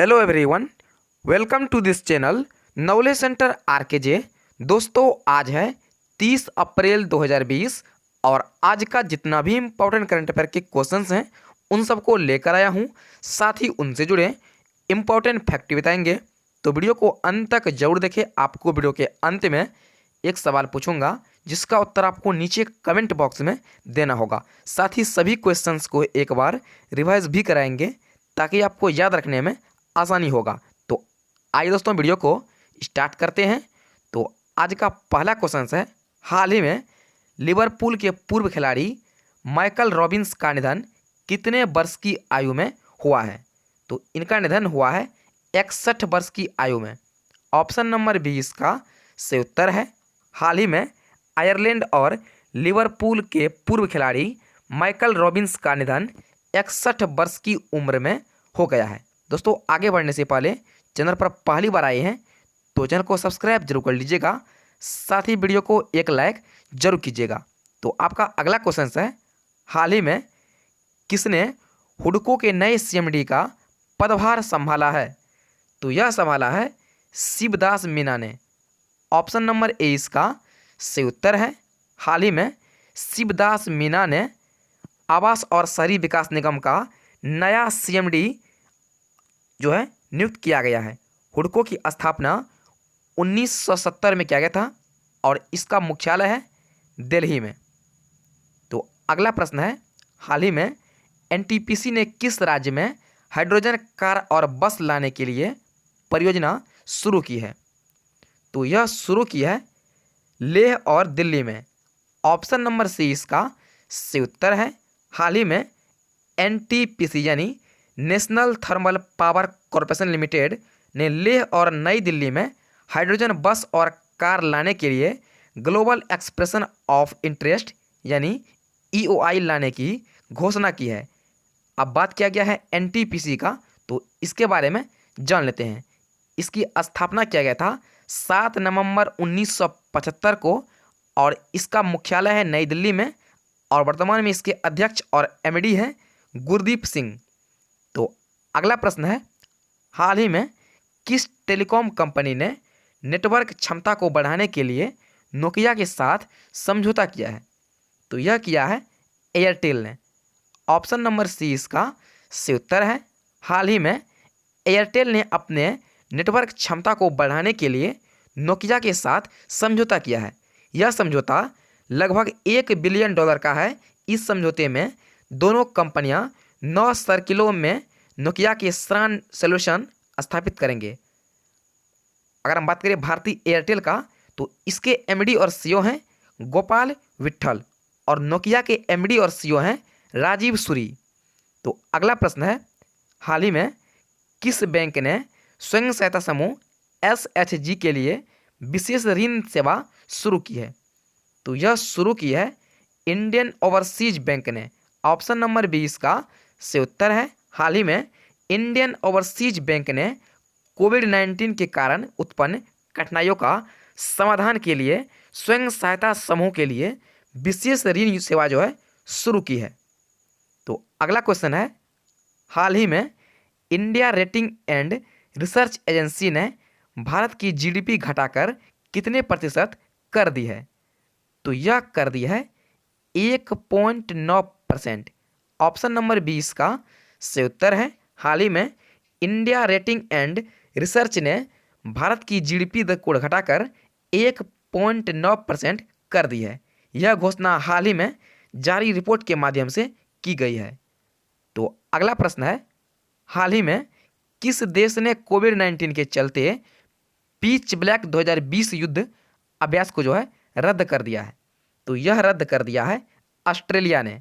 Hello everyone, welcome to this channel knowledge centre RKJ. दोस्तों, आज है 30 अप्रैल 2020 और आज का जितना भी इम्पोर्टेंट करंट अफेयर के क्वेश्चंस हैं उन सबको लेकर आया हूं। साथ ही उनसे जुड़े इम्पोर्टेंट फैक्ट बताएंगे, तो वीडियो को अंत तक जरूर देखें। आपको वीडियो के अंत में एक सवाल पूछूंगा जिसका उत्तर आपको नीचे कमेंट बॉक्स में देना होगा। साथ ही सभी क्वेश्चंस को एक बार रिवाइज भी कराएंगे ताकि आपको याद रखने में आसानी होगा। तो आइए दोस्तों, वीडियो को स्टार्ट करते हैं। तो आज का पहला क्वेश्चन है, हाल ही में लिवरपूल के पूर्व खिलाड़ी माइकल रॉबिन्स का निधन कितने वर्ष की आयु में हुआ है? तो इनका निधन हुआ है 61 वर्ष की आयु में। ऑप्शन नंबर 20 का से उत्तर है, हाल ही में आयरलैंड और लिवरपूल के पूर्व खिलाड़ी माइकल रॉबिन्स का निधन 61 वर्ष की उम्र में हो गया है। दोस्तों, आगे बढ़ने से पहले चैनल पर पहली बार आए हैं तो चैनल को सब्सक्राइब जरूर कर लीजिएगा, साथ ही वीडियो को एक लाइक जरूर कीजिएगा। तो आपका अगला क्वेश्चन है, हाल ही में किसने हुडको के नए सीएमडी का पदभार संभाला है? तो यह संभाला है शिवदास मीना ने। ऑप्शन नंबर 23 का से उत्तर है, हाल ही में शिवदास मीना ने आवास और शहरी विकास निगम का नया सीएमडी जो है नियुक्त किया गया है। हुडको की स्थापना 1970 में किया गया था और इसका मुख्यालय है दिल्ली में। तो अगला प्रश्न है, हाल ही में एनटीपीसी ने किस राज्य में हाइड्रोजन कार और बस लाने के लिए परियोजना शुरू की है? तो यह शुरू की है लेह और दिल्ली में। ऑप्शन नंबर सी इसका से उत्तर है, हाल ही में एनटीपीसी यानी national thermal power corporation limited ने लेह और नई दिल्ली में हाइड्रोजन बस और कार लाने के लिए ग्लोबल एक्सप्रेशन ऑफ इंटरेस्ट यानी ईओआई लाने की घोषणा की है। अब बात किया गया है एनटीपीसी का, तो इसके बारे में जान लेते हैं। इसकी स्थापना किया गया था 7 नवंबर 1975 को और इसका मुख्यालय है नई दिल्ली में और वर्तमान में इसके अध्यक्ष और एमडी हैं गुरदीप सिंह। तो अगला प्रश्न है, हाल ही में किस टेलीकॉम कंपनी ने नेटवर्क क्षमता को बढ़ाने के लिए नोकिया के साथ समझौता किया है? तो यह किया है एयरटेल ने। ऑप्शन नंबर सी इसका से उत्तर है, हाल ही में एयरटेल ने अपने नेटवर्क क्षमता को बढ़ाने के लिए नोकिया के साथ समझौता किया है। यह समझौता लगभग $1 बिलियन का है। इस समझौते में दोनों कंपनियां 9 सर्किलों में नोकिया के SRAN सॉल्यूशन स्थापित करेंगे। अगर हम बात करें भारतीय एयरटेल का, तो इसके एमडी और सीईओ हैं गोपाल विट्ठल और नोकिया के एमडी और सीईओ हैं राजीव सूरी। तो अगला प्रश्न है, हाल ही में किस बैंक ने स्वयं सहायता समूह एसएचजी के लिए विशेष ऋण सेवा शुरू की है? तो यह शुरू की है इंडियन ओवरसीज बैंक ने। ऑप्शन नंबर 20 का से उत्तर है, हाल ही में इंडियन ओवरसीज बैंक ने कोविड-19 के कारण उत्पन्न कठिनाइयों का समाधान के लिए स्वयं सहायता समूह के लिए विशेष ऋण सेवा जो है शुरू की है। तो अगला क्वेश्चन है, हाल ही में India rating and research agency ने भारत की जीडीपी घटाकर कितने प्रतिशत कर दी है? तो यह कर दी है 1.9%। ऑप्शन नंबर 20 का से उत्तर है, हाल ही में इंडिया रेटिंग एंड रिसर्च ने भारत की जीडीपी दर को घटाकर 1.9% कर दी है। यह घोषणा हाल ही में जारी रिपोर्ट के माध्यम से की गई है। तो अगला प्रश्न है, हाल ही में किस देश ने कोविड-19 के चलते पीच ब्लैक 2020 युद्ध अभ्यास को जो है रद्द कर दिया है? तो यह रद्द कर दिया है ऑस्ट्रेलिया ने।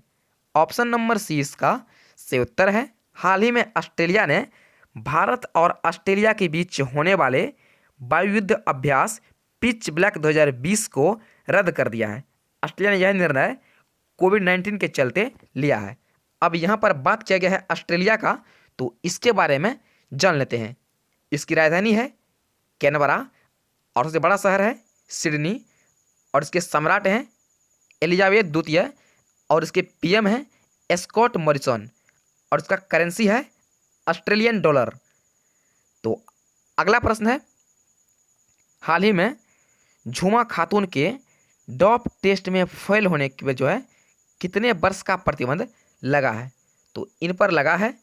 ऑप्शन नंबर सी इसका से उत्तर है, हाल ही में ऑस्ट्रेलिया ने भारत और ऑस्ट्रेलिया के बीच होने वाले वायुयुद्ध अभ्यास पिच ब्लैक 2020 को रद्द कर दिया है। ऑस्ट्रेलिया ने यह निर्णय कोविड-19 के चलते लिया है। अब यहाँ पर बात किया गया है ऑस्ट्रेलिया का, तो इसके बारे में जान लेते हैं। इसकी राजधानी है कैनबरा और सबसे बड़ा शहर है सिडनी और इसके सम्राट हैं एलिजाबेथ द्वितीय और इसके पीएम हैं स्कॉट मॉरिसन और इसका करेंसी है ऑस्ट्रेलियन डॉलर। अगला प्रश्न है, हाल ही में झूमा खातून के डोप टेस्ट में फेल होने के जो है कितने वर्ष का प्रतिबंध लगा है? तो इन पर लगा है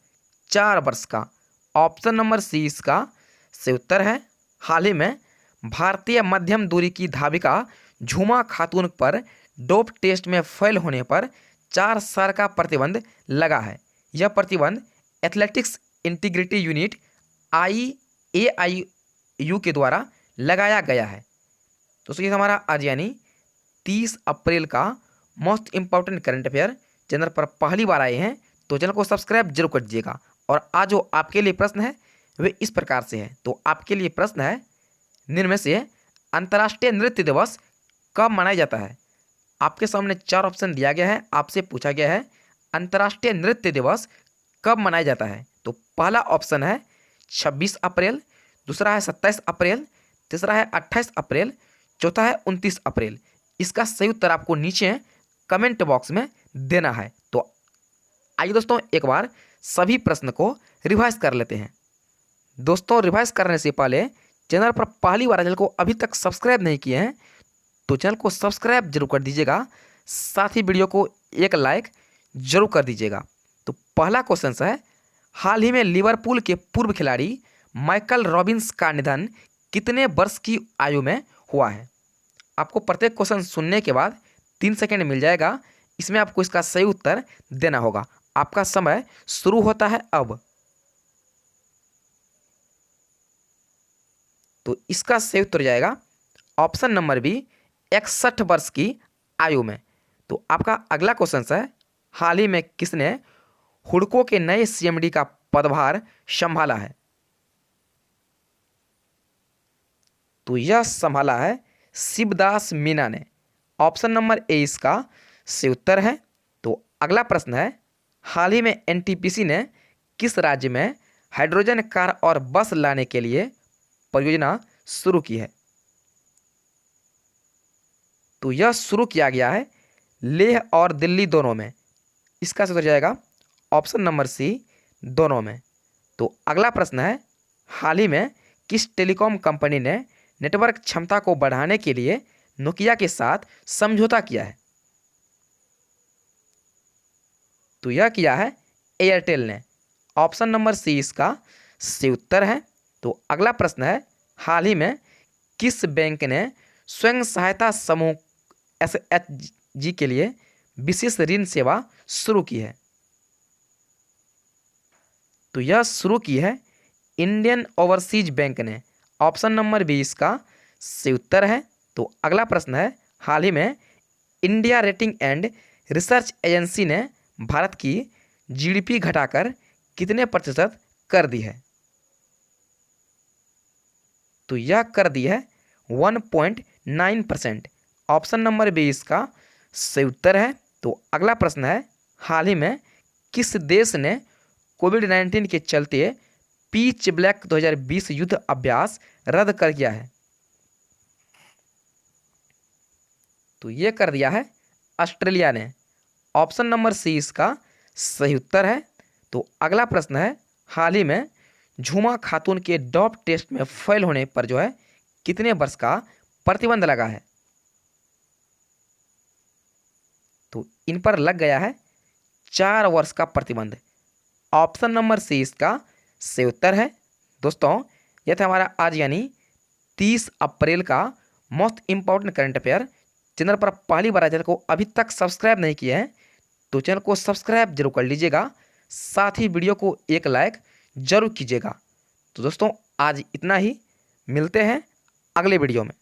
4 वर्ष का। ऑप्शन नंबर सी इसका सही उत्तर है। हाल ही में भारतीय मध्यम दूरी की धाविका झूमा खातून पर डोप टेस्ट में फेल होने पर 4 साल का प्रतिबंध लगा है। यह प्रतिबंध एथलेटिक्स इंटीग्रिटी यूनिट IAIU के द्वारा लगाया गया है। तो ये हमारा आज यानी 30 अप्रैल का most important current affair channel पर पहली बार आए हैं तो चैनल को सब्सक्राइब जरूर कर दीजिएगा। और आज जो आपके लिए प्रश्न है वे इस प्रकार से है। तो आपके लिए प्रश्न है, निम्न में से अंतर्राष्ट्रीय नृत्य दिवस कब मनाया जाता है? आपके सामने 4 ऑप्शन दिया गया है। आपसे पूछा गया है अंतर्राष्ट्रीय नृत्य दिवस कब मनाया जाता है? तो पहला ऑप्शन है 26 अप्रैल, दूसरा है 27 अप्रैल, तीसरा है 28 अप्रैल, चौथा है 29 अप्रैल। इसका सही उत्तर आपको नीचे कमेंट बॉक्स में देना है। तो आइए दोस्तों एक बार सभी प्रश्न को रिवाइज कर लेते हैं। दोस्तों रिवाइज करने से पहले चैनल पर पहली बार चैनल को अभी तक सब्सक्राइब नहीं किए हैं तो चैनल को सब्सक्राइब जरूर कर दीजिएगा, साथ ही वीडियो को एक लाइक जरूर कर दीजिएगा। तो पहला क्वेश्चन है, हाल ही में लिवरपूल के पूर्व खिलाड़ी माइकल रॉबिन्स का निधन कितने वर्ष की आयु में हुआ है? आपको प्रत्येक क्वेश्चन सुनने के बाद 3 सेकेंड मिल जाएगा। इसमें आपको इसका सही उत्तर देना होगा। आपका समय शुरू होता है अब। तो इसका सही उत्तर जाएगा ऑप्शन नंबर बी 61 वर्ष की आयु में। तो आपका अगला क्वेश्चन है, हाल ही में किसने हुडको के नए CMD का पदभार संभाला है? तो यह संभाला है शिवदास मीना ने। ऑप्शन नंबर ए इसका सही उत्तर है। तो अगला प्रश्न है, हाल ही में NTPC ने किस राज्य में हाइड्रोजन कार और बस लाने के लिए परियोजना शुरू की है? तो यह शुरू किया गया है लेह और दिल्ली दोनों में। इसका सही उत्तर जाएगा ऑप्शन नंबर सी दोनों में। तो अगला प्रश्न है, हाल ही में किस टेलीकॉम कंपनी ने नेटवर्क क्षमता को बढ़ाने के लिए नोकिया के साथ समझौता किया है? तो यह किया है एयरटेल ने। ऑप्शन नंबर सी इसका सही उत्तर है। तो अगला प्रश्न है, हाल ही में किस बैंक ने स्वयं सहायता समूह SHG के लिए विशेष ऋण सेवा शुरू की है? तो यह शुरू की है इंडियन ओवरसीज बैंक ने। ऑप्शन नंबर बी इसका सही उत्तर है। तो अगला प्रश्न है, हाल ही में India rating and research agency ने भारत की GDP घटाकर कितने प्रतिशत कर दी है? तो यह कर दी है 1.9%। ऑप्शन नंबर बी इसका सही उत्तर है। तो अगला प्रश्न है, हाल ही में किस देश ने कोविड-19 के चलते पीच ब्लैक 2020 युद्ध अभ्यास रद्द कर दिया है? तो यह कर दिया है ऑस्ट्रेलिया ने। ऑप्शन नंबर सी इसका सही उत्तर है। तो अगला प्रश्न है, हाल ही में झूमा खातून के डोप टेस्ट में फेल होने पर जो है कितने वर्ष का प्रतिबंध लगा है? तो इन पर लग गया है 4 वर्ष का प्रतिबंध। ऑप्शन नंबर सी इसका सही उत्तर है। दोस्तों यह था हमारा आज यानी 30 अप्रैल का most important current affair. Channel पर पहली बार चैनल को अभी तक सब्सक्राइब नहीं किया है तो चैनल को सब्सक्राइब जरूर कर लीजिएगा, साथ ही वीडियो को एक लाइक जरूर कीजिएगा। तो दोस्तों आज इतना ही, मिलते हैं अगले वीडियो में।